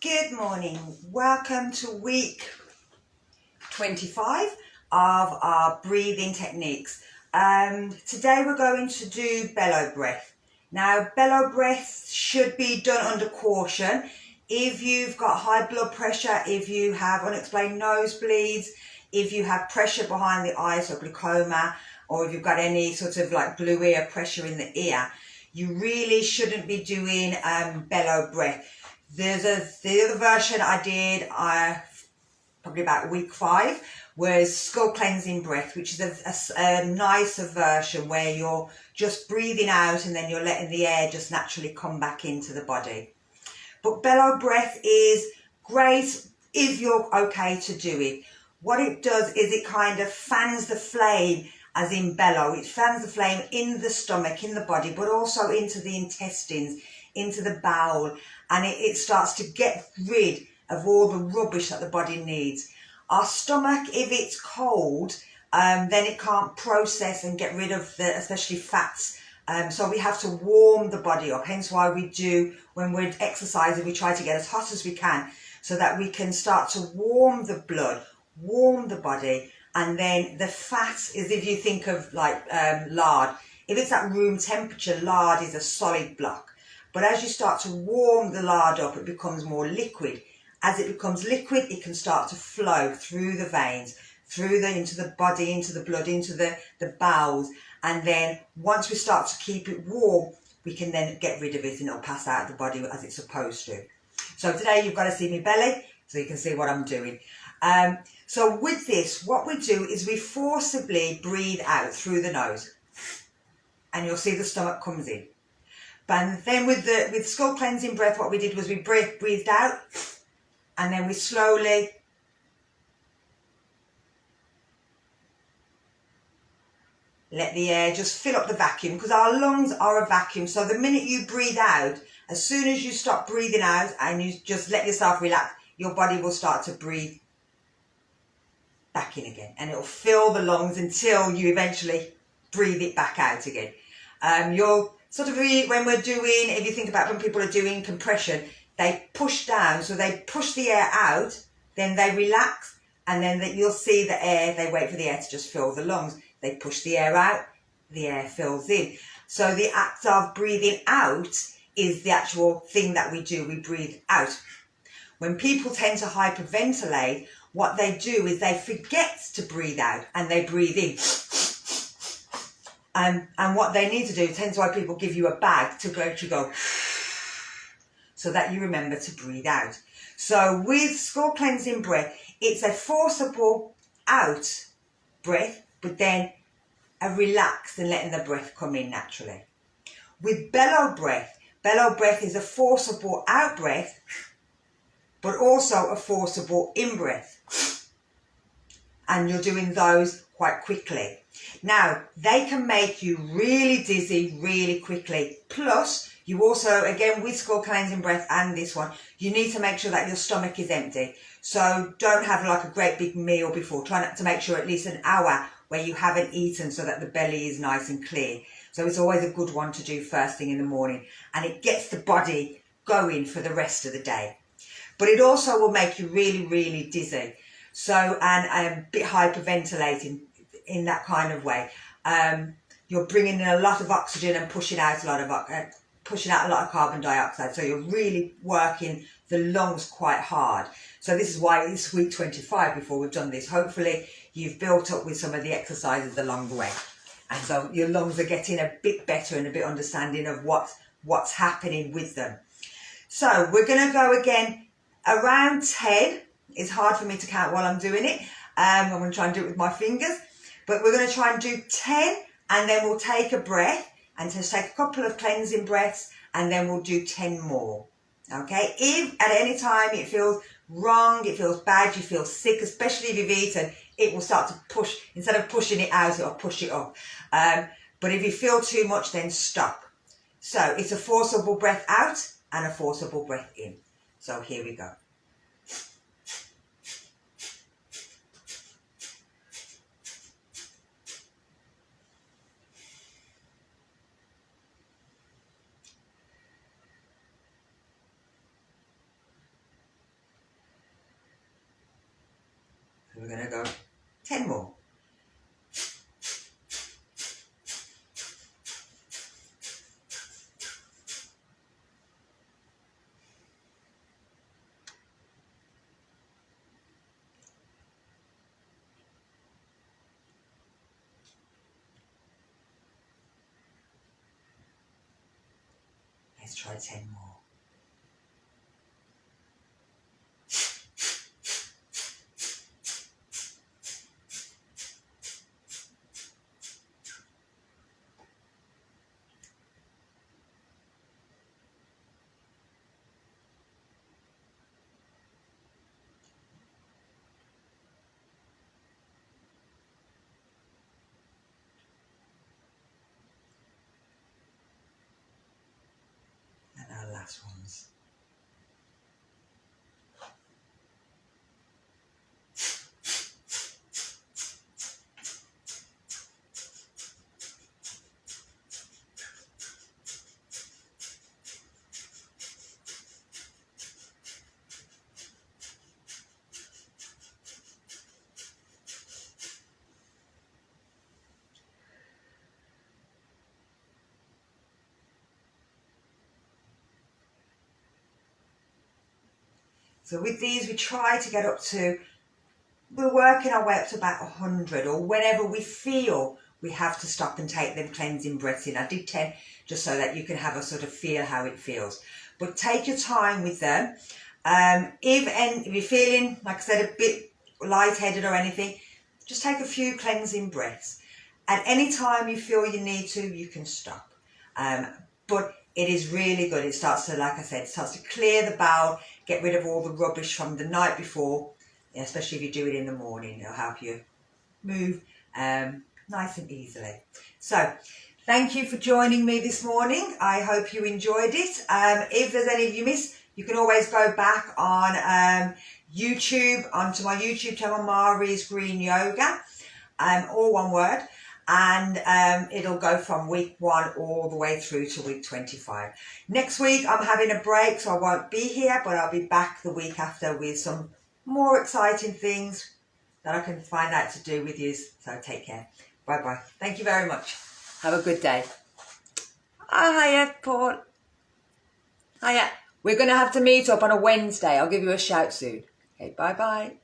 Good morning. Welcome to week 25 of our breathing techniques. Today we're going to do bellow breath. Now, bellow breath should be done under caution. If you've got high blood pressure, if you have unexplained nosebleeds, if you have pressure behind the eyes or glaucoma, or if you've got any sort of like blue ear pressure in the ear, you really shouldn't be doing bellow breath. The other version I did probably about week 5 was skull cleansing breath, which is a nicer version where you're just breathing out and then you're letting the air just naturally come back into the body. But bellow breath is great if you're okay to do it. What it does is it kind of fans the flame, as in bellow. It fans the flame in the stomach, in the body, but also into the intestines, into the bowel, and it starts to get rid of all the rubbish that the body needs. Our stomach, if it's cold, then it can't process and get rid of especially fats. So we have to warm the body up. Hence why we do, when we're exercising, we try to get as hot as we can so that we can start to warm the blood, warm the body. And then the fat is, if you think of like lard, if it's at room temperature, lard is a solid block. But as you start to warm the lard up, it becomes more liquid. As it becomes liquid, it can start to flow through the veins, into the body, into the blood, into the bowels. And then once we start to keep it warm, we can then get rid of it and it'll pass out of the body as it's supposed to. So today you've got to see my belly so you can see what I'm doing. So with this, what we do is we forcibly breathe out through the nose. And you'll see the stomach comes in. And then with skull cleansing breath, what we did was we breathed out and then we slowly let the air just fill up the vacuum, because our lungs are a vacuum. So the minute you breathe out, as soon as you stop breathing out and you just let yourself relax, your body will start to breathe back in again, and it'll fill the lungs until you eventually breathe it back out again. You'll sort of, when we're doing, if you think about when people are doing compression, they push down, so they push the air out, then they relax, and then you'll see the air, they wait for the air to just fill the lungs. They push the air out, the air fills in. So the act of breathing out is the actual thing that we do, we breathe out. When people tend to hyperventilate, what they do is they forget to breathe out and they breathe in. And what they need to do, hence why people give you a bag to go, so that you remember to breathe out. So with skull cleansing breath, it's a forcible out breath, but then a relaxed and letting the breath come in naturally. With bellow breath is a forcible out breath, but also a forcible in breath. And you're doing those quite quickly. Now, they can make you really dizzy really quickly. Plus, you also, again, with skull cleansing breath and this one, you need to make sure that your stomach is empty. So don't have like a great big meal before. Try to make sure at least an hour where you haven't eaten so that the belly is nice and clear. So it's always a good one to do first thing in the morning. And it gets the body going for the rest of the day. But it also will make you really, really dizzy. So, and a bit hyperventilating in that kind of way. You're bringing in a lot of oxygen and pushing out a lot of carbon dioxide. So you're really working the lungs quite hard. So this is why it's week 25 before we've done this. Hopefully you've built up with some of the exercises along the way. And so your lungs are getting a bit better and a bit understanding of what's happening with them. So we're going to go again around 10. It's hard for me to count while I'm doing it. I'm going to try and do it with my fingers. But we're going to try and do 10, and then we'll take a breath and just take a couple of cleansing breaths, and then we'll do 10 more. Okay? If at any time it feels wrong, it feels bad, you feel sick, especially if you've eaten, it will start to push. Instead of pushing it out, it'll push it up. But if you feel too much, then stop. So it's a forcible breath out and a forcible breath in. So here we go. we're going to go 10 more. Let's try 10 more. And our last ones. So with these, we try to get up to, we're working our way up to about 100, or whenever we feel we have to stop and take them cleansing breaths in. I did 10 just so that you can have a sort of feel how it feels. But take your time with them. If you're feeling, like I said, a bit lightheaded or anything, just take a few cleansing breaths. At any time you feel you need to, you can stop. But it is really good. It starts to, like I said, it starts to clear the bowel, get rid of all the rubbish from the night before, especially if you do it in the morning. It'll help you move nice and easily. So, thank you for joining me this morning. I hope you enjoyed it. If there's any of you missed, you can always go back on YouTube, onto my YouTube channel, Mari's Green Yoga, all one word. And it'll go from week 1 all the way through to week 25. Next week I'm having a break, so I won't be here, but I'll be back the week after with some more exciting things that I can find out to do with you. So take care. Bye bye. Thank you very much. Have a good day. Oh, hiya, Paul. Hiya. We're going to have to meet up on a Wednesday. I'll give you a shout soon. Okay, bye bye.